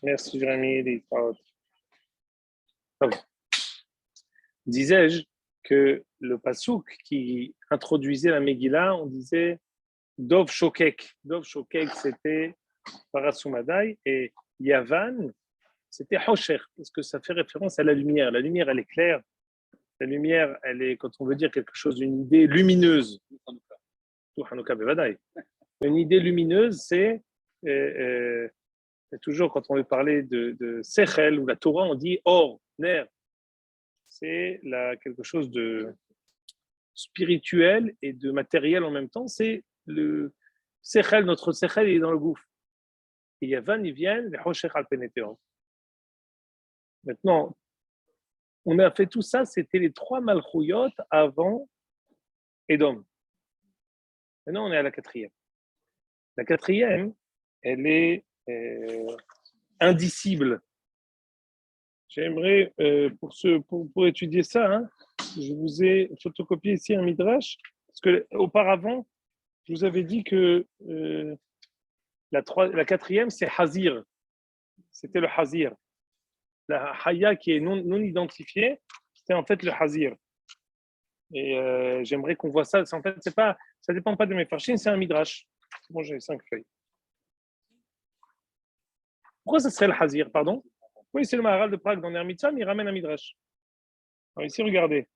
Merci Jérémy. Disais-je que le pasouk qui introduisait la Megillah, on disait Dov Shokek. Dov Shokek, c'était Parasumadai, et Yavan, c'était Hosher, parce que ça fait référence à la lumière. La lumière, elle est claire. La lumière, elle est, quand on veut dire quelque chose, une idée lumineuse. Une idée lumineuse, c'est toujours quand on veut parler de Sechel ou la Torah, on dit Or, Ner. C'est quelque chose de spirituel et de matériel en même temps. C'est le Sechel, notre Sechel, il est dans le gouffre. Et Yavan, ils viennent, les Hosher al Peneteon. Maintenant, on a fait tout ça, c'était les 3 Malchouyot avant Edom. Maintenant, on est à la 4e. La 4e, elle est indicible. J'aimerais, pour étudier ça, hein, je vous ai photocopié ici un midrash, parce que auparavant, je vous avais dit que la 4e, c'est Hazir. C'était le Hazir. La Haya qui est non identifiée, c'était en fait le Hazir. Et j'aimerais qu'on voit ça. En fait, ça ne dépend pas de mes farchines, c'est un midrash. Bon, j'ai 5 feuilles. Pourquoi ça serait le Hazir, pardon? Oui, c'est le Maharal de Prague dans Ner Mitzvah, mais il ramène un midrash. Alors ici, regardez.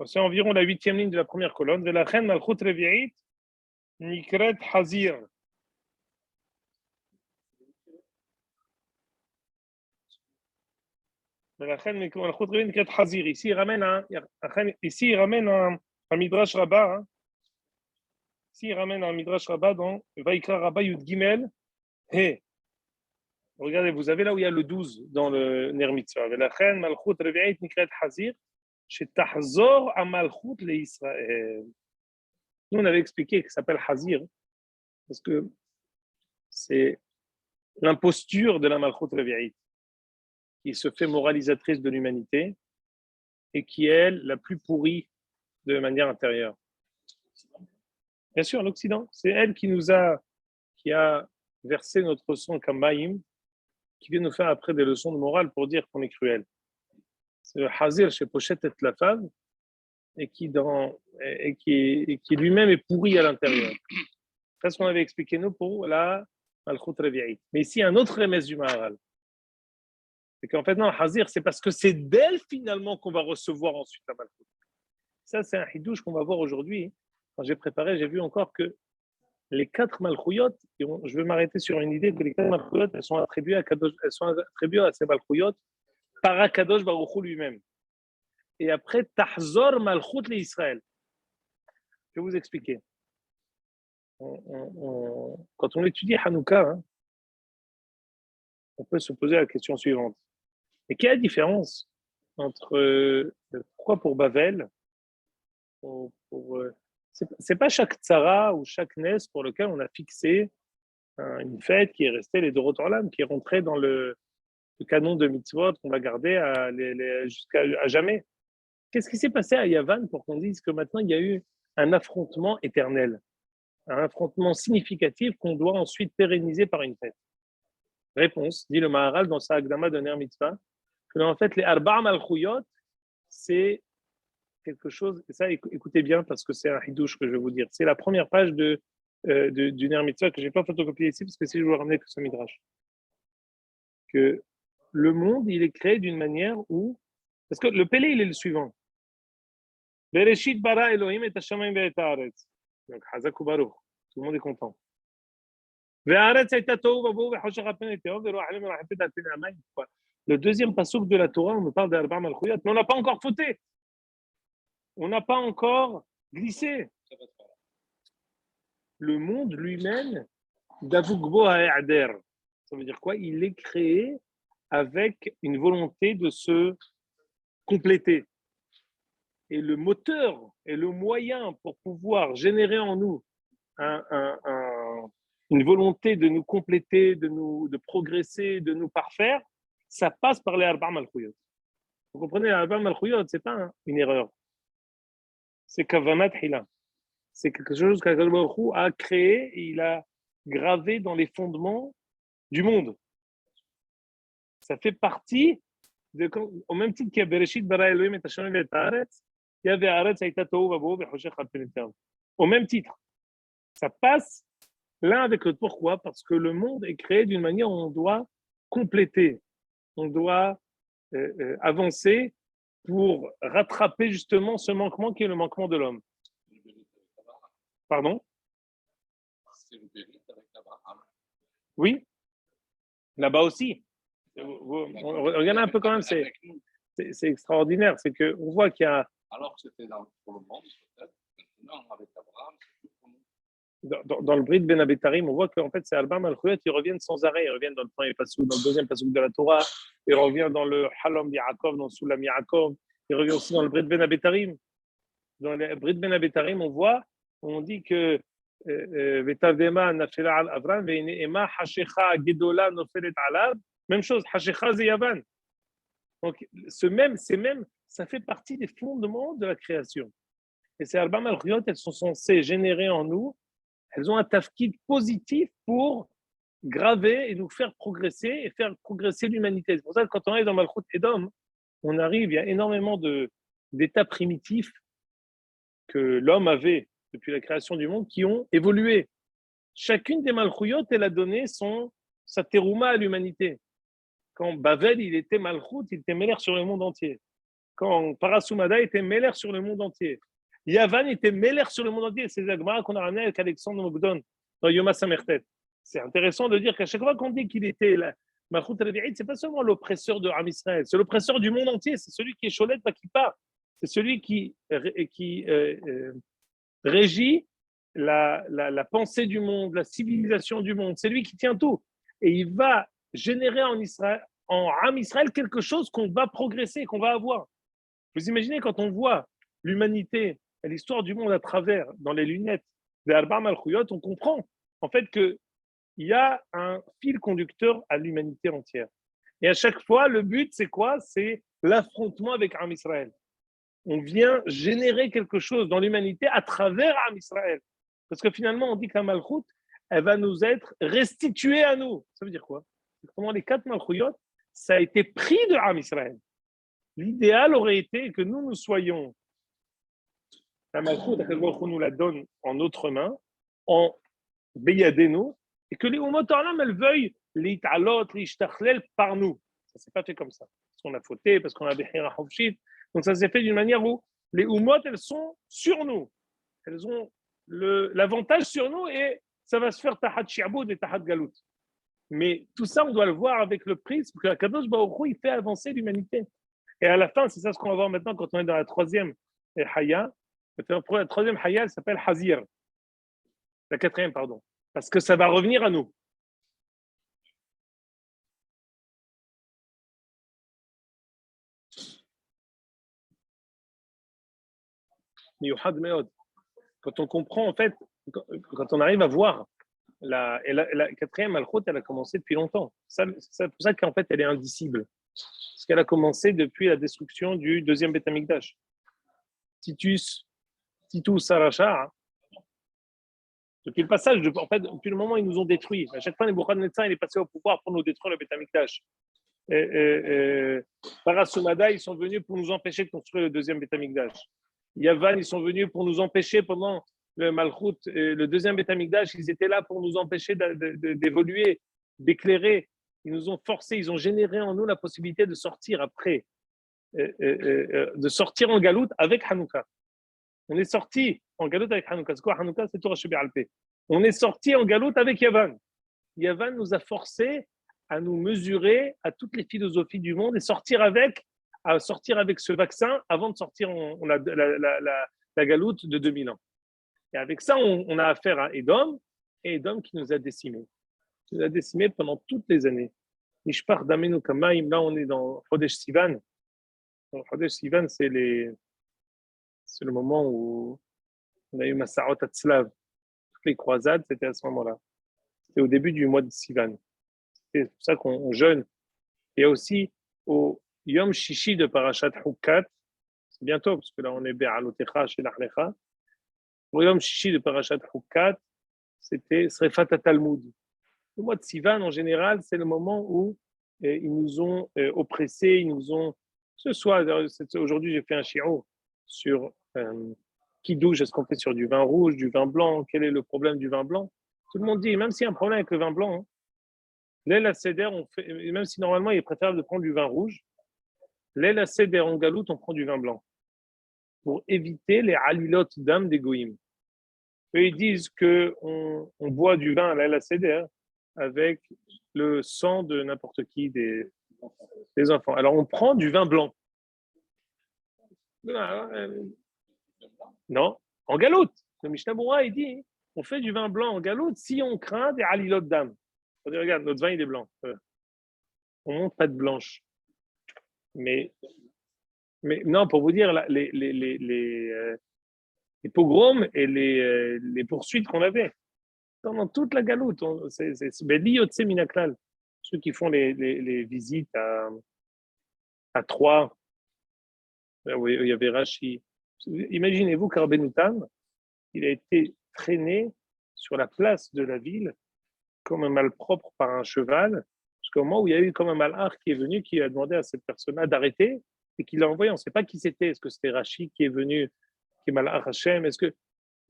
C'est environ la 8e ligne de la première colonne. Velachen malchut revi'it nikret Hazir. Ici, il ramène un midrash rabbah. Hein. Ici, il ramène un midrash rabbah dans Vaikra Rabbah Yud Gimel. He. Regardez, vous avez là où il y a le 12 dans le Ner Mitzvah. Velachen malchut revi'it nikret Hazir. Shetachzor a malchut le Israël. Nous, on avait expliqué que ça s'appelle Hazir parce que c'est l'imposture de la malchut revi'it qui se fait moralisatrice de l'humanité et qui est, elle, la plus pourrie de manière intérieure. Bien sûr, l'Occident, c'est elle qui a versé notre sang comme Maïm, qui vient nous faire après des leçons de morale pour dire qu'on est cruel. C'est le Hazir chez Pochette et la femme, et qui lui-même est pourri à l'intérieur. C'est ce qu'on avait expliqué nous pour la Malchut Revi'it. Mais ici, un autre remède du Maharal. C'est qu'en fait, non, Hazir, c'est parce que c'est d'elle finalement qu'on va recevoir ensuite la Malchut. Ça, c'est un hidouche qu'on va voir aujourd'hui. Quand j'ai préparé, j'ai vu encore que les 4 Malchouyot, je vais m'arrêter sur une idée que les 4 Malchouyot, elles sont attribuées à ces Malchouyot par Akadosh Baruch Hu lui-même. Et après, Tahzor Malchut l'Israël. Je vais vous expliquer. Quand on étudie Hanouka, hein, on peut se poser la question suivante. Et quelle est la différence entre pourquoi pour Bavel, c'est pas chaque tzara ou chaque nes pour lequel on a fixé une fête qui est restée les Dorot Olam, qui est rentrée dans le canon de mitzvot qu'on va garder jusqu'à jamais. Qu'est-ce qui s'est passé à Yavan pour qu'on dise que maintenant il y a eu un affrontement éternel, un affrontement significatif qu'on doit ensuite pérenniser par une fête? Réponse, dit le Maharal dans sa Agdama de Ner Mitzvah, que en fait les Arba' Malchouyot, c'est quelque chose, et ça écoutez bien parce que c'est un hidouche que je vais vous dire. C'est la première page du Ner Mitzvah que je n'ai pas photocopié ici parce que si je vous ramener que ce midrash. Que le monde, il est créé d'une manière où. Parce que le Pélé, il est le suivant. Bereshit bara Elohim et hashamayim ve'et haaretz. Donc, Hazak ou Baruch. Tout le monde est content. Le deuxième passouk de la Torah, on nous parle d'Arba' Malchouyot, mais on n'a pas encore fauté. On n'a pas encore glissé. Le monde lui-même, Davugbo ha'e'ader. Ça veut dire quoi? Il est créé avec une volonté de se compléter. Et le moteur et le moyen pour pouvoir générer en nous une volonté de nous compléter, de progresser, de nous parfaire, ça passe par les Arba' Malchouyot. Vous comprenez, les Arba' Malchouyot, ce n'est pas une erreur. C'est Kavanat Hila. C'est quelque chose qu'Akadosh Baruch Hu a créé et gravé dans les fondements du monde. Ça fait partie, au même titre qu'il y a Bereshit bara Elohim et Hashem et Haaretz, il y avait Haaretz Haïta Tohu Vabo Bechoshech Al Pnei Tov. Au même titre. Ça passe l'un avec l'autre. Pourquoi? Parce que le monde est créé d'une manière où on doit compléter, on doit avancer pour rattraper justement ce manquement qui est le manquement de l'homme. Pardon? C'est le mérite avec Abraham. Oui, là-bas aussi. Regardez un peu quand même, c'est extraordinaire. C'est qu'on voit qu'il y a. Alors que c'était pour le monde, peut-être, maintenant avec Abraham, c'est tout pour nous. Dans le Brit Ben Abetarim, on voit qu'en fait, c'est Arba Malchuyot, ils reviennent sans arrêt. Ils reviennent dans le premier passage, dans le deuxième passage de la Torah. Ils reviennent dans le Halom Yaakov, dans Sulam Yaakov. Ils reviennent aussi dans le Brit Ben Abetarim. Dans le Brit Ben Abetarim, on dit que Vetavema Nafela al Avram, Ve'ema Hashecha Gedola Nofelet Alav. Même chose, Hashecha c'est Yavan. Donc, ça fait partie des fondements de la création. Et ces Arba Malchuyot, elles sont censées générer en nous. Elles ont un tafkid positif pour graver et nous faire progresser et faire progresser l'humanité. C'est pour ça que quand on est dans Malchut Edom, on arrive, il y a énormément d'états primitifs que l'homme avait depuis la création du monde qui ont évolué. Chacune des Malchuyot, elle a donné sa terouma à l'humanité. Quand Bavel, il était Malchut, il était Meler sur le monde entier. Quand Parasumada était Meler sur le monde entier. Yavan était Meler sur le monde entier. C'est l'Agmara qu'on a ramené avec Alexandre Mogdon dans Yoma Samertet. C'est intéressant de dire qu'à chaque fois qu'on dit qu'il était Malchut Revi'it, c'est pas seulement l'oppresseur de Am Israël, c'est l'oppresseur du monde entier. C'est celui qui est Cholet, pas qui part. C'est celui qui régit la pensée du monde, la civilisation du monde. C'est lui qui tient tout. Et il va générer en Am Israël quelque chose qu'on va progresser, qu'on va avoir. Vous imaginez quand on voit l'humanité et l'histoire du monde à travers, dans les lunettes des Arba Malchuyot, on comprend en fait qu'il y a un fil conducteur à l'humanité entière. Et à chaque fois, le but, c'est quoi? C'est l'affrontement avec Am Israël. On vient générer quelque chose dans l'humanité à travers Am Israël. Parce que finalement, on dit que la Malchut, elle va nous être restituée à nous. Ça veut dire quoi? Comment les 4 Malchuyot, ça a été pris de Am Israël. L'idéal aurait été que nous soyons, la Malchut, nous la donne en notre main, en Beyadenu, et que les Umot Olam, elles veuillent les Italot, les Ishtachlel par nous. Ça ne s'est pas fait comme ça. Parce qu'on a fauté, parce qu'on a Bechira Hofshit. Donc ça s'est fait d'une manière où les Umot, elles sont sur nous. Elles ont l'avantage sur nous et ça va se faire Tahat Shi'aboud et Tahat Galout. Mais tout ça, on doit le voir avec le prisme que Kadosh Baruch Hu, il fait avancer l'humanité. Et à la fin, c'est ça ce qu'on va voir maintenant quand on est dans la troisième Haya. La troisième Haya, elle s'appelle Hazir. La quatrième, pardon. Parce que ça va revenir à nous. Quand on comprend, en fait, quand on arrive à voir la quatrième Malchut, elle a commencé depuis longtemps. C'est pour ça qu'en fait, elle est indicible. Parce qu'elle a commencé depuis la destruction du deuxième Beth Amikdash. Titus Sarachar, depuis le passage, en fait, depuis le moment où ils nous ont détruits. À chaque fois, Nebuchadnezzar, il est passé au pouvoir pour nous détruire le Beth Amikdash. Parasumada, ils sont venus pour nous empêcher de construire le deuxième Beth Amikdash. Yavan, ils sont venus pour nous empêcher pendant le Malchut, le deuxième Beth Amikdash, ils étaient là pour nous empêcher d'évoluer, d'éclairer. Ils nous ont forcés, ils ont généré en nous la possibilité de sortir après, de sortir en galoute avec Hanouka. On est sorti en galoute avec Hanouka. C'est quoi Hanouka? C'est Torah Shebe'alpeh. On est sorti en galoute avec Yavan. Yavan nous a forcés à nous mesurer à toutes les philosophies du monde et sortir avec ce vaccin avant de sortir la galoute de 2000 ans. Et avec ça, on a affaire à Edom, et Edom qui nous a décimés. Il nous a décimés pendant toutes les années. Mishpach Damenu Kamaim, là on est dans Chodesh Sivan. Dans Chodesh Sivan, c'est le moment où on a eu Masarot Atzlav. Toutes les croisades, c'était à ce moment-là. C'était au début du mois de Sivan. C'est pour ça qu'on jeûne. Il y a aussi au Yom Shishi de Parashat Hukat, c'est bientôt, parce que là on est Be'alotecha chez l'Achlecha. Au Yom Shishi de Parashat Hukat, c'était Srefat Talmud. Le mois de Sivan, en général, c'est le moment où ils nous ont oppressés, ils nous ont. Ce soir, aujourd'hui, j'ai fait un shiur sur Kiddush, est-ce qu'on fait sur du vin rouge, du vin blanc, quel est le problème du vin blanc? Tout le monde dit, même s'il y a un problème avec le vin blanc, hein, l'aile Seder, on fait, même si normalement il est préférable de prendre du vin rouge, l'aile Seder en galoute, on prend du vin blanc pour éviter les alilot d'âme des goïms. Eux, ils disent qu'on boit du vin à l'aile Seder avec le sang de n'importe qui des enfants. Alors on prend du vin blanc. Non, en galoute. Le Mishnah Berurah, il dit on fait du vin blanc en galoute si on craint des alilot d'âme. On dit regarde, notre vin il est blanc. On monte pas de blanche. Mais non, pour vous dire, les pogroms et les poursuites qu'on avait dans toute la galoute, c'est Beli Minaklal. Ceux qui font les visites à Troyes, où il y avait Rashi. Imaginez-vous qu'Arben Tam, il a été traîné sur la place de la ville comme un malpropre par un cheval, jusqu'au moment où il y a eu comme un malach qui est venu, qui a demandé à cette personne-là d'arrêter et qui l'a envoyé. On ne sait pas qui c'était. Est-ce que c'était Rashi qui est venu, qui est malach Hashem?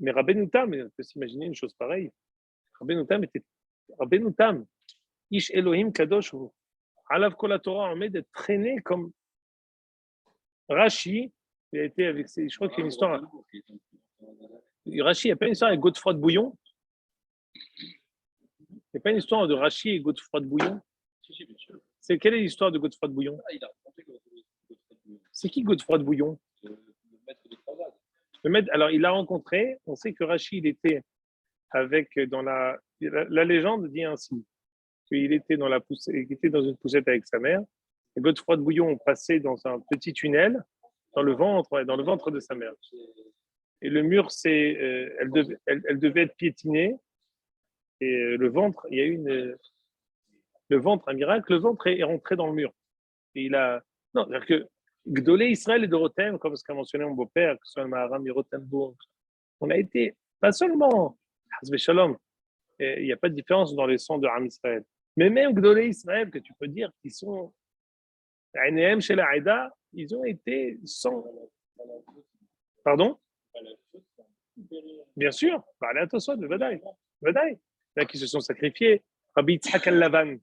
Mais Rabbeinu Tam, on peut s'imaginer une chose pareille. Rabbeinu Tam, Ish Elohim Kadosh, Alav Kol Torah, on met d'être traîné comme Rashi. Il a été avec je crois qu'il y a une histoire. Rashi, il n'y a pas une histoire avec Godefroy de Bouillon? Il n'y a pas une histoire de Rachi et Godefroy de Bouillon? Quelle est l'histoire de Godefroy de Bouillon? C'est qui Godefroy de Bouillon? Le maître, alors, il l'a rencontré. On sait que Rachi, il était avec dans la légende dit ainsi qu'il était dans une poussette avec sa mère. Et Godefroy de Bouillon passait dans un petit tunnel dans le ventre de sa mère. Et le mur, elle devait être piétinée. Et le ventre, il y a eu le ventre, un miracle, le ventre est rentré dans le mur. Et non, c'est-à-dire que Gdolé Israël et Dorothème, comme ce qu'a mentionné mon beau-père, que ce soit le Maharam Yerotenbourg, on a été, pas seulement, Hazbe Shalom, il n'y a pas de différence dans les sons de Ram Israël, mais même Gdolé Israël, que tu peux dire qu'ils sont, Aïnéem chez la Haïda, ils ont été sans. Pardon? Bien sûr, attention, de Vadaï. Là, qui se sont sacrifiés. Rabbi Yitzhak al-Lavan,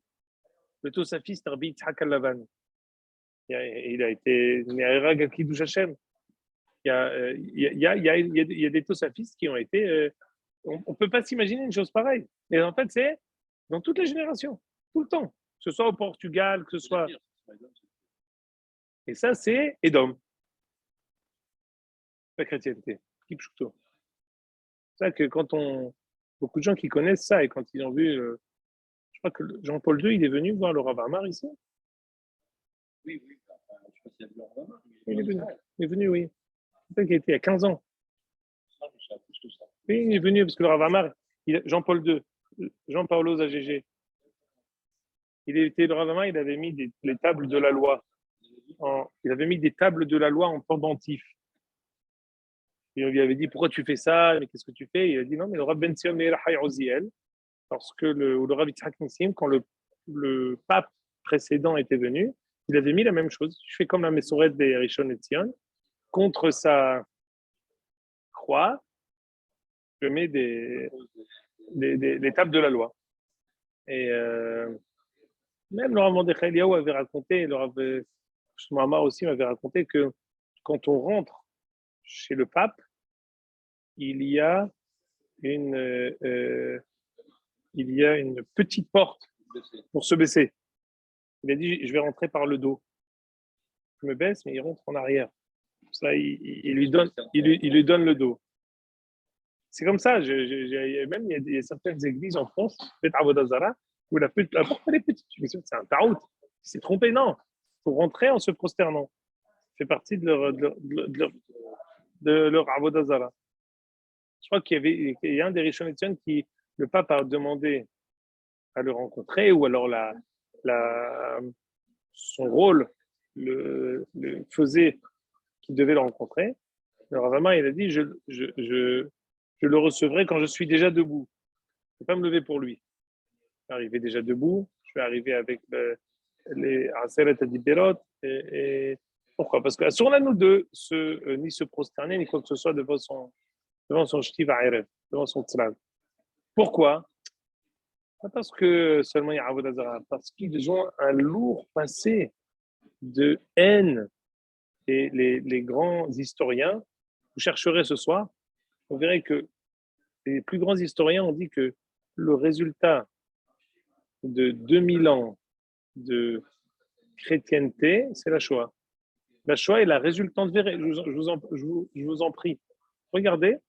le tosafiste Rabbi Yitzhak al-Lavan. Il a été Néerag al Kiddush Hashem. Il y a des tosafistes qui ont été. On ne peut pas s'imaginer une chose pareille. Et en fait, c'est dans toutes les générations, tout le temps. Que ce soit au Portugal, que ce soit. Et ça, c'est Edom. La chrétienté. C'est ça que beaucoup de gens qui connaissent ça et quand ils ont vu. Je crois que Jean-Paul II, il est venu voir le Rav Amar ici. Oui. Je sais pas s'il y a vu le Rav Amar. Il est venu, oui. C'est ça qui a été il y a 15 ans. Oui, il est venu parce que le Rav Amar, Jean-Paul II, Jean-Paulo Zagégé, le Rav Amar, il avait mis les tables de la loi. Il avait mis des tables de la loi en pendentif. Et on lui avait dit, pourquoi tu fais ça? Mais qu'est-ce que tu fais? Il a dit, non, mais le Rav Ben Sion Meir Hay Oziel, parce que le Rav Yitzhak Nissim, quand le pape précédent était venu, il avait mis la même chose. Je fais comme la Messorette des Rishon LeZion. Contre sa croix, je mets des tables de la loi. Et même le Rav Mordechai Eliyahu avait raconté, le Rav Shmuel aussi m'avait raconté que quand on rentre chez le pape, il y a une petite porte pour se baisser. Il a dit, je vais rentrer par le dos. Je me baisse, mais il rentre en arrière. Ça, il lui donne le dos. C'est comme ça. Même il y a certaines églises en France, peut-être à Vodazara, où la porte elle est petite. C'est un tarout. Il s'est trompé, non. Il faut rentrer en se prosternant. Ça fait partie de leur Avodazara. Je crois qu'il y a un des Rishon LeZion qui, le pape a demandé à le rencontrer, ou alors son rôle le faisait qu'il devait le rencontrer. Le Rav Amar, il a dit, je le recevrai quand je suis déjà debout. ne vais pas me lever pour lui. Je vais arriver déjà debout, je vais arriver avec les Aseret Adiberot. Et pourquoi? Parce que sur nous de ni se prosterner, ni quoi que ce soit devant son shtiv ha'erev, devant son tzlan. Pourquoi? Pas parce que seulement il y a Avodah Zarah, parce qu'ils ont un lourd passé de haine. Et les grands historiens, vous chercherez ce soir, vous verrez que les plus grands historiens ont dit que le résultat de 2000 ans de chrétienté, c'est la Shoah. La Shoah est la résultante vraie. Je vous en prie. Regardez,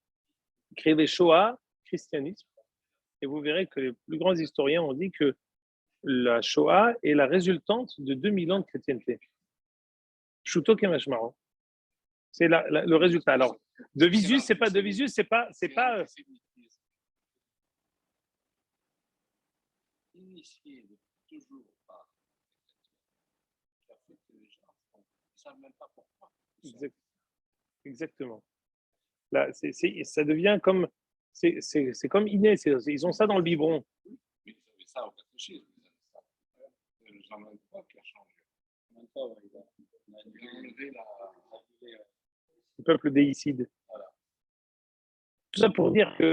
écrivez Shoah, christianisme, et vous verrez que les plus grands historiens ont dit que la Shoah est la résultante de 2000 ans de chrétienté. Shuto Kemashmaro. C'est le résultat. Alors, de visu, c'est pas initié toujours par les gens ne savent même pas pourquoi. Exactement. Là, ça devient comme c'est comme inné. Ils ont ça dans le biberon. Oui, ils avaient ça au catéchisme. Jean-Marie Poix qui a changé. Il a enlevé Le peuple déicide. Voilà. Tout ça pour dire que.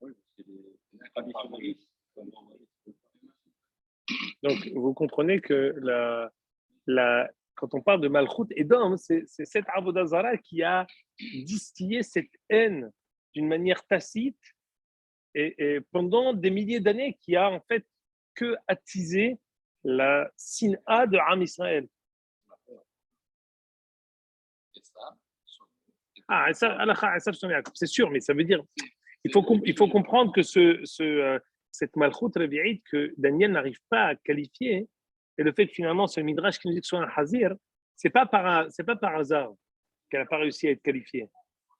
Oui, c'est des traditionnalistes. Donc, vous comprenez que quand on parle de Malchut Edom, c'est cette Avodah Zarah qui a distillé cette haine d'une manière tacite et pendant des milliers d'années qui a en fait que attisé la sin'a de Am Israël. Ah, c'est sûr, mais ça veut dire il faut comprendre que cette Malchut Revi'it que Daniel n'arrive pas à qualifier, et le fait que finalement ce Midrash qui nous dit que ce soit un Hazir, c'est pas par hasard qu'elle n'a pas réussi à être qualifiée.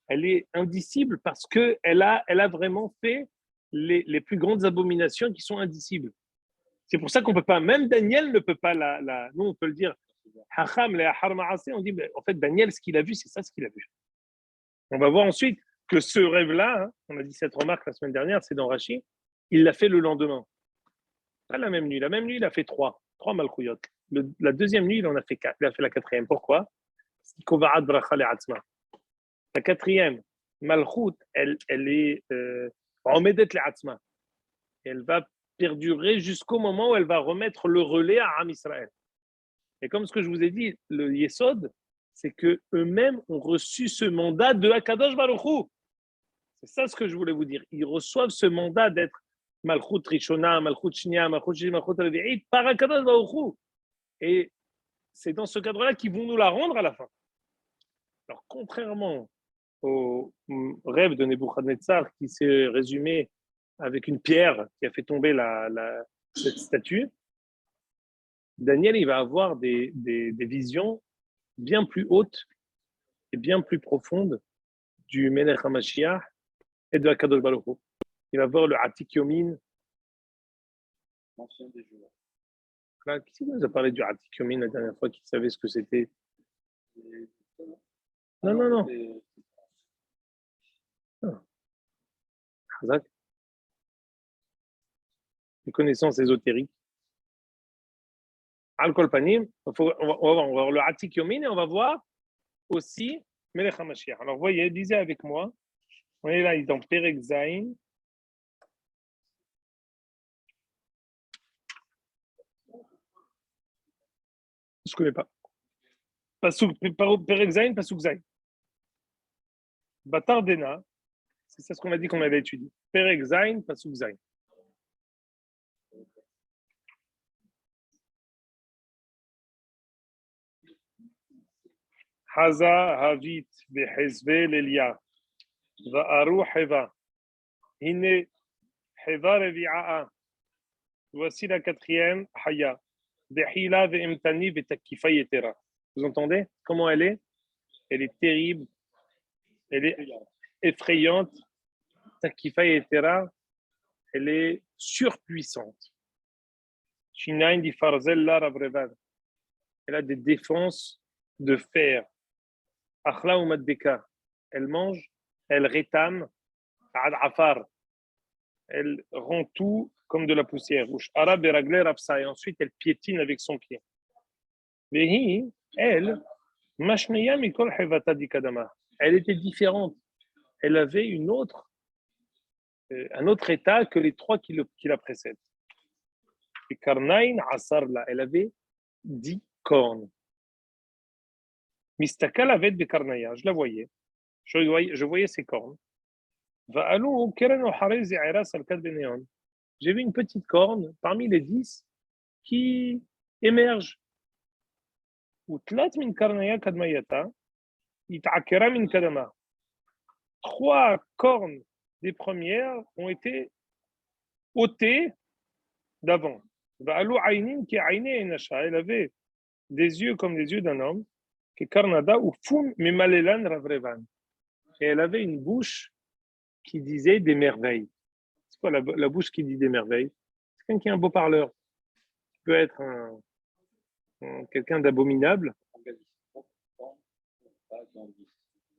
Elle est indicible parce qu'elle a vraiment fait les plus grandes abominations qui sont indicibles. C'est pour ça qu'on peut pas, même Daniel ne peut pas nous on peut le dire, Hacham, on dit, en fait, Daniel, ce qu'il a vu, c'est ça ce qu'il a vu. On va voir ensuite que ce rêve-là, on a dit cette remarque la semaine dernière, c'est dans Rashi, il l'a fait le lendemain. Pas la même nuit. La même nuit, il a fait trois malchouyot. La deuxième nuit, il en a fait 4. Il a fait la quatrième. Pourquoi? La quatrième, malchout, elle est remedet le'atzma. Elle va perdurer jusqu'au moment où elle va remettre le relais à Am Israël. Et comme ce que je vous ai dit, le Yesod, c'est que eux-mêmes ont reçu ce mandat de Hakadosh Baruch Hu. C'est ça ce que je voulais vous dire. Ils reçoivent ce mandat d'être Malchut Rishona, Malchut Shnia, Malchut Shini, Malchut Revi'it par Hakadosh Baruch Hu. Et c'est dans ce cadre-là qu'ils vont nous la rendre à la fin. Alors, contrairement au rêve de Nebuchadnezzar qui s'est résumé avec une pierre qui a fait tomber cette statue, Daniel, il va avoir des visions bien plus hautes et bien plus profondes du Melech HaMashiach et de Hakadosh Baruch Hu. Il va voir le Atik Yomin. L'ancien des jours. Qui nous a parlé du Atik Yomin la dernière fois, qui savait ce que c'était? Non. Hazak. Les connaissances ésotériques. Al-Kol Panim, on va voir le Atik Yomin et on va voir aussi Melech HaMashiach. Alors, voyez, lisez avec moi. On est là, dans Perek Zayin. Je ne connais pas. Perek Zayin, Pasuk Zayin. Batar Dena, c'est ça ce qu'on a dit qu'on avait étudié. Perek Zayin, Pasuk Zayin. Haza Havit Behezve Lelia. Va'aru Heva. Hine Heva Revi'a'a. Voici la quatrième Haya. Behila Ve'emtani Ve'takifa Yetera. Vous entendez comment elle est? Elle est terrible. Elle est effrayante. Takifa Yetera. Elle est surpuissante. Shinain di Farzella Ravrevad. Elle a des défenses de fer. Akhla ou Maddeka. Elle mange, elle rétame, Ad Afar, elle rend tout comme de la poussière. Et ensuite, elle piétine avec son pied. Elle, elle était différente. Elle avait un autre état que les trois qui la précèdent. Et Karnaïn Asarla, elle avait 10 cornes. Mistakal avait de Karnaïa, je la voyais. Je voyais ses cornes. J'ai vu une petite corne parmi les 10 qui émerge. Trois cornes des premières ont été ôtées d'avant. Elle avait des yeux comme les yeux d'un homme. Et elle avait une bouche qui disait des merveilles. C'est quoi la bouche qui dit des merveilles? C'est quelqu'un qui est un beau parleur. Il peut être quelqu'un d'abominable,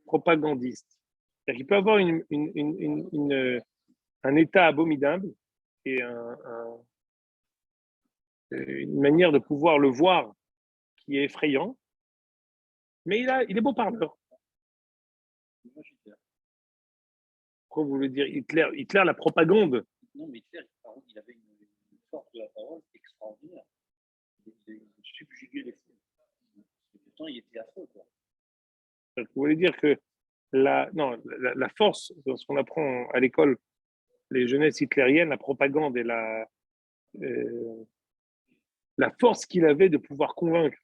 propagandiste. C'est-à-dire qu'il peut avoir un état abominable et une manière de pouvoir le voir qui est effrayant, mais il est beau parleur. Pourquoi vous voulez dire Hitler, la propagande? Non, mais Hitler, il avait une force de la parole extraordinaire. Il subjuguait les foules. Pourtant, il était affreux, quoi. Vous voulez dire que la force, dans ce qu'on apprend à l'école, les jeunesses hitlériennes, la propagande et la force qu'il avait de pouvoir convaincre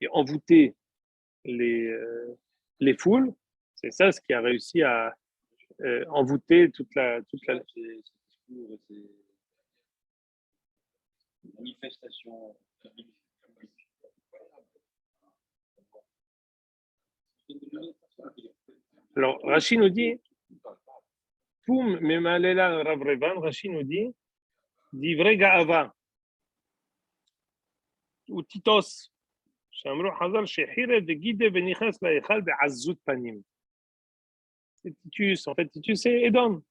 et envoûter les foules, c'est ça ce qui a réussi à envoûter toute la. Ces discours, ces manifestations publiques. Alors, Rachid nous dit, Poum Memalela Ravrevan, Rachid nous dit, Divrei Ga'ava, ou Titos, Shamru Hazal, Shehire, de Guide, Venichas, Laechal, de Azut Panim. C'est Titus, en fait, Titus, c'est Edom.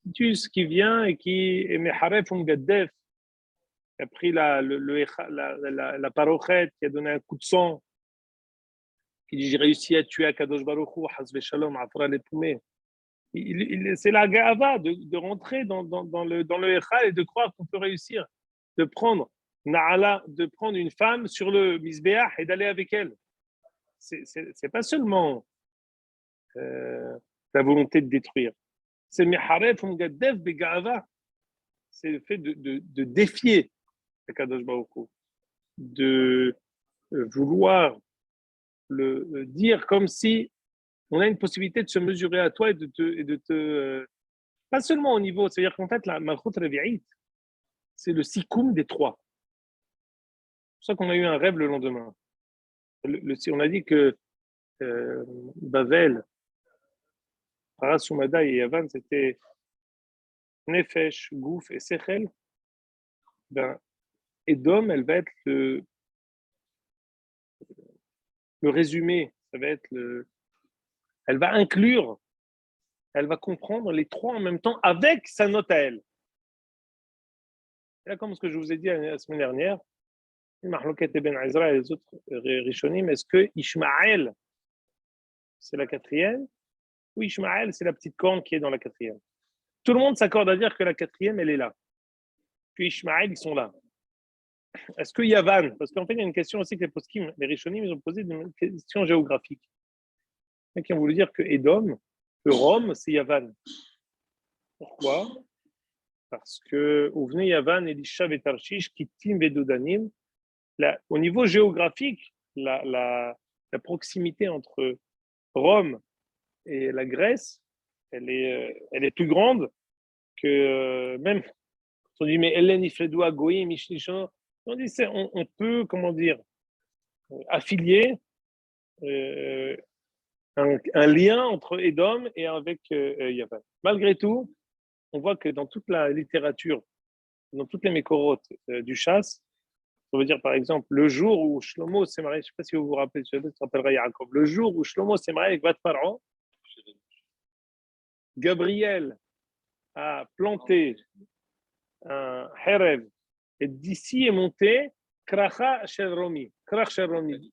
Titus qui vient et qui est Meharef Gaddef, qui a pris la parochette, qui a donné un coup de sang, qui dit j'ai réussi à tuer Akadosh Baruch Hu, Hazve Shalom, Afra les Poumé. C'est la gava de rentrer dans le Echal et de croire qu'on peut réussir, de prendre Naala, de prendre une femme sur le Misbeach et d'aller avec elle. C'est pas seulement la volonté de détruire. C'est Meharef Gaddef Begava. C'est le fait de défier Akadosh Baruch Hu, de vouloir le dire comme si on a une possibilité de se mesurer à toi et de te pas seulement au niveau, c'est-à-dire qu'en fait, la Malchut Revi'it, c'est le sikoum des trois. C'est pour ça qu'on a eu un rêve le lendemain. On a dit que Bavel, Parasumada et Yavan, c'était Nefesh, Gouf et Sechel. Ben, Edom, elle va être le résumé, ça va être elle va inclure, elle va comprendre les trois en même temps avec sa note à elle. Et là, comme ce que je vous ai dit la semaine dernière, Mahloket et Ben Ezra et les autres Rishonim, est-ce que Ishmaël, c'est la quatrième, ou Ishmaël, c'est la petite corne qui est dans la quatrième? Tout le monde s'accorde à dire que la quatrième, elle est là. Que Ishmaël, ils sont là. Est-ce que Yavan, parce qu'en fait, il y a une question aussi que les Rishonim, ils ont posé une question géographique. Qui ont voulu dire que Edom, que Rome, c'est Yavan. Pourquoi? Parce que Ouvne Yavan, Elisha et Tarshish, Kittim et Dodanim, au niveau géographique, la proximité entre Rome et la Grèce, elle est plus grande que même quand on dit mais Hélène Ifredou Goïm, Mishnishon, on dit on peut comment dire affilier un lien entre Édom et avec Yavan. Malgré tout, on voit que dans toute la littérature, dans toutes les mécorotes du chasse, on veut dire par exemple le jour où Shlomo s'est marié, je ne sais pas si vous vous rappelez, je te rappellerai Yaakov, le jour où Shlomo s'est marié avec Vat Pharaon, Gabriel a planté un Herev, et d'ici est monté Kracha Shel Romi, Krach Shel Romi,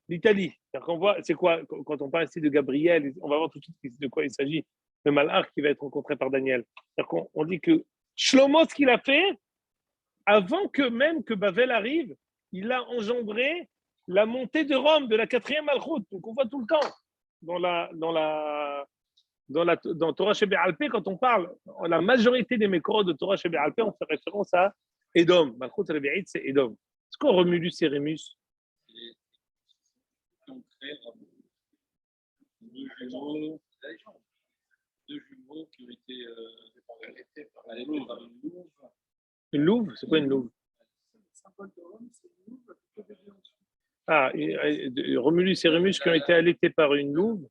l'Italie. On voit, c'est quoi, quand on parle ici de Gabriel, on va voir tout de suite de quoi il s'agit, le malach qui va être rencontré par Daniel. On dit que Shlomo, ce qu'il a fait, avant que même que Bavel arrive, il a engendré la montée de Rome, de la quatrième Malchut. Donc on voit tout le temps dans Torah Shebe Alpé, quand on parle, la majorité des Mekorot de Torah Shebe Alpé, on fait référence à Edom. Malchut Rebi'it, c'est Edom. Est-ce qu'on Romulus et Rémus? Deux jumeaux qui ont été arrêtés par une louve. Une louve? C'est quoi une louve? Ah, Romulus et Rémus qui ont été allaités par une louve.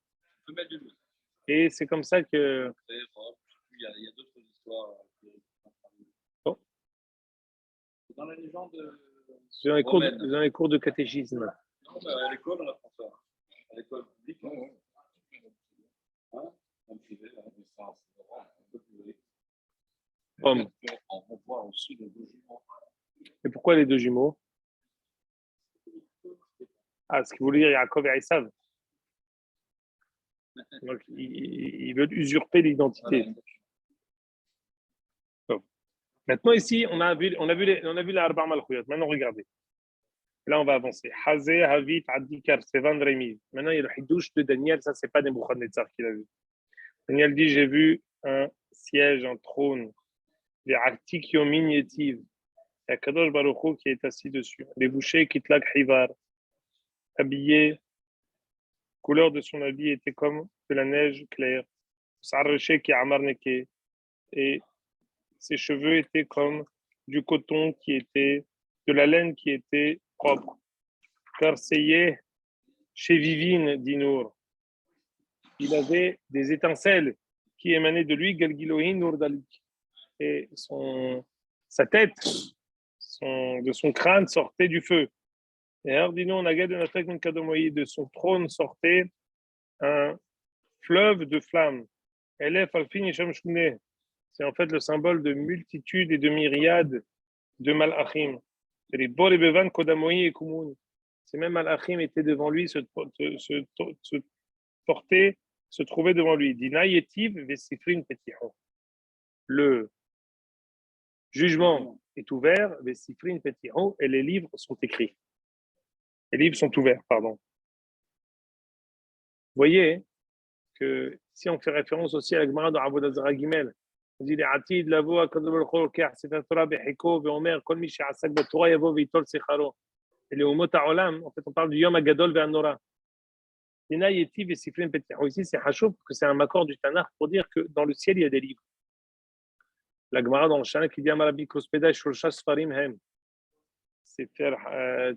Et c'est comme ça que. Il y a d'autres histoires. Oh. Dans la légende. Dans les cours de catéchisme. Non, mais à l'école, on apprend ça. À l'école publique, non. Hein? En privé, à la distance. On voit aussi les deux jumeaux. Et pourquoi les deux jumeaux? Ah, ce qu'il voulait dire Yaakov et Esav. Donc, ils veulent usurper l'identité. Bon. Maintenant, ici, on a vu la Arba Malchuyot. Maintenant, regardez. Là, on va avancer. Hazé, Havit, Adikar, Sevan, Rémi. Maintenant, il y a le Hidouche de Daniel. Ça, c'est pas Nebuchadnezzar qui l'a vu. Daniel dit, j'ai vu un siège, un trône. Les Artik Yomin Yetiv. Il y a Kadosh Baruch Hu qui est assis dessus. Les bouchers Kitlak Hivar. Habillé. Couleur de son habit était comme de la neige claire. Sarreché qui a amarneké. Et ses cheveux étaient comme du coton qui était, de la laine qui était propre. Car Seyeh, chez Vivine, dit Nour, il avait des étincelles qui émanaient de lui, Galgilohin Nourdalik. Et sa tête, de son crâne sortait du feu. Et alors, dis-nous, on a gardé de son trône sortait un fleuve de flammes. Elef Alfin Isham Shmune. C'est en fait le symbole de multitudes et de myriades de malachim. C'est les Bor et Bevan, Kodamoï et Kumun. Ces mêmes malachim étaient devant lui, se portaient, se trouvaient devant lui. Dina Yetiv Vesifrin Petiho. Le jugement est ouvert, Vesifrin Petiho, et les livres sont écrits. Les livres sont ouverts, pardon. Vous voyez que si on fait référence aussi à la Gemara dans Avodah Zarah Gimel, on dit les Atid, Lavo, Akadosh Baruch Hu, Lokach, Sefer Torah, Bechiko, Veomer, Kol Mi She'asak B'Torah, Yavo V'Yitol Secharo. Et les Umot HaOlam, en fait, on parle du Yom HaGadol Ve'Hanora. Dina Yetiv et Sifrin Petiho. Ici, c'est Hachov, que c'est un makor du Tanakh pour dire que dans le ciel, il y a des livres. La Gemara dans le Shana qui dit Amarabi Kospeda, Shulcha Sfarim Hem. Sefer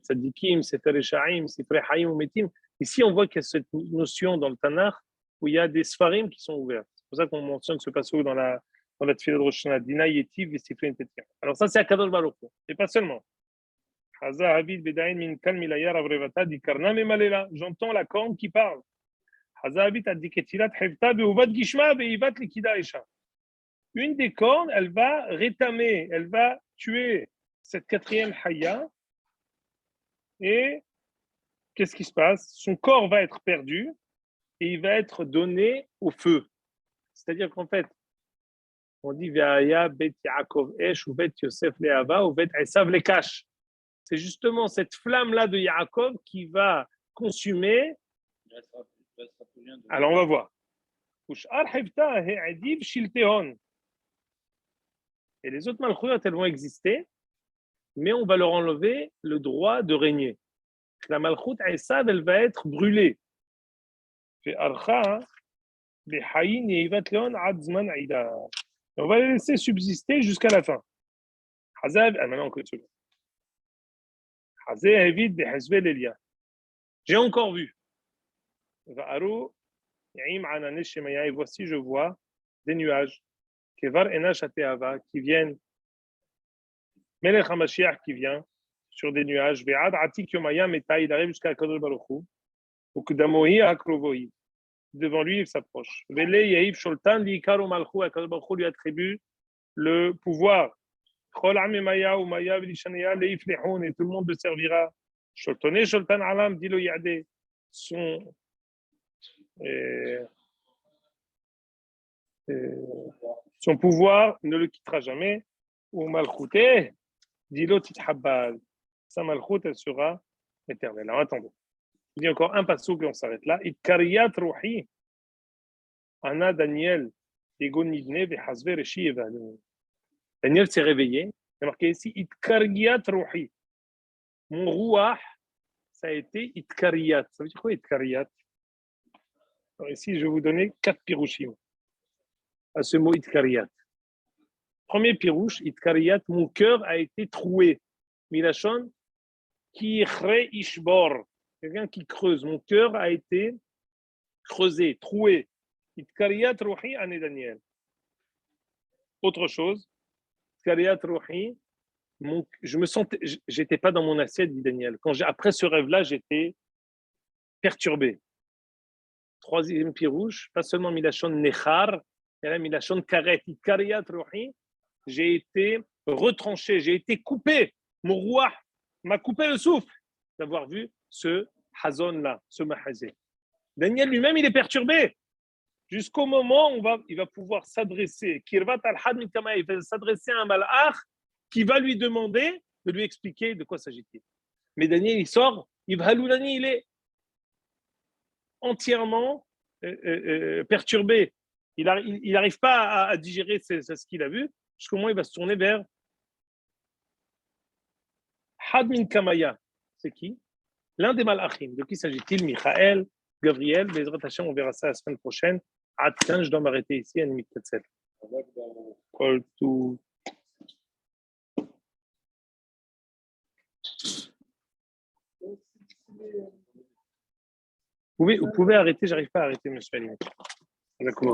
Tzadikim, Sefer Eshaim, Sefer Hayim ou Metim. Ici, on voit qu'il y a cette notion dans le Tanakh où il y a des Sfarim qui sont ouverts. C'est pour ça qu'on mentionne ce passage dans la Tfilah de Rosh Hashanah. Dina Yetiv et Sifrin Petiho. Alors ça, c'est à Kadosh Baruch Hu. Et pas seulement. J'entends la corne qui parle. Une des cornes, elle va rétamer, elle va tuer cette quatrième Haya. Et qu'est-ce qui se passe? Son corps va être perdu et il va être donné au feu. C'est-à-dire qu'en fait, on dit Ve'aya bet Yaakov Esh ou bet Yosef Le'ava ou bet Esav Lekash. C'est justement cette flamme-là de Yaakov qui va consumer. Alors on va voir. Et les autres malchuyot, elles vont exister, mais on va leur enlever le droit de régner. La malchut Esav, elle va être brûlée. On va les laisser subsister jusqu'à la fin. Maintenant, j'ai encore vu. Et voici, je vois des nuages qui viennent, Melech HaMashiach qui vient sur des nuages, il arrive jusqu'à Kadosh Baruch Hu, devant lui, il s'approche. Vele Yaïf Sholtan, Likar Malchou, Akadosh Baruch Hu lui attribue le pouvoir. Chol Amemaya ou Maya Velishanaya, Leif Lehon, et tout le monde le servira. Sholtone, Sholtan Alam, dit le Yadé. Son pouvoir ne le quittera jamais. Ou Malchouté, dit l'autre Tithabal. Sa Malchout, elle sera éternelle. Alors attendez. Il y a encore un passage et on s'arrête là. Itkariyat Ruhi. Anna Daniel. Daniel s'est réveillé. Il y a marqué ici Itkariyat Ruhi. Mon rouah, ça a été Itkariyat. Ça veut dire quoi Itkariyat? Alors ici, je vais vous donner 4 pirouchim à ce mot Itkariyat. Premier pirouche, Itkariyat, mon cœur a été troué. Milachon, Kichre Ishbor. Quelqu'un qui creuse. Mon cœur a été creusé, troué. Itkariyat Ruhi, Ané Daniel. Autre chose, Itkariyat Ruhi, je me sentais, j'étais pas dans mon assiette, dit Daniel. Après ce rêve-là, j'étais perturbé. Troisième pirouche, pas seulement Milachon Nechar, mais Milachon Karet. Itkariyat Ruhi, j'ai été retranché, j'ai été coupé. Mon roi m'a coupé le souffle d'avoir vu ce Hazon-là, ce Mahazé. Daniel lui-même, il est perturbé. Jusqu'au moment où il va pouvoir s'adresser, Kirvat al-Had Mikama, il va s'adresser à un malach qui va lui demander de lui expliquer de quoi s'agit-il. Mais Daniel, il sort, Ibhaloulani, il est entièrement perturbé. Il n'arrive pas à digérer ce qu'il a vu, jusqu'au moment où il va se tourner vers Had min Kamaya. C'est qui? L'un des malachim. De qui s'agit-il? Michael, Gabriel. Bezrat Hashem, on verra ça la semaine prochaine. Atkan, je dois m'arrêter ici à Nimit Tetzel. Vous pouvez arrêter, j'arrive pas à arrêter, monsieur Ali. D'accord.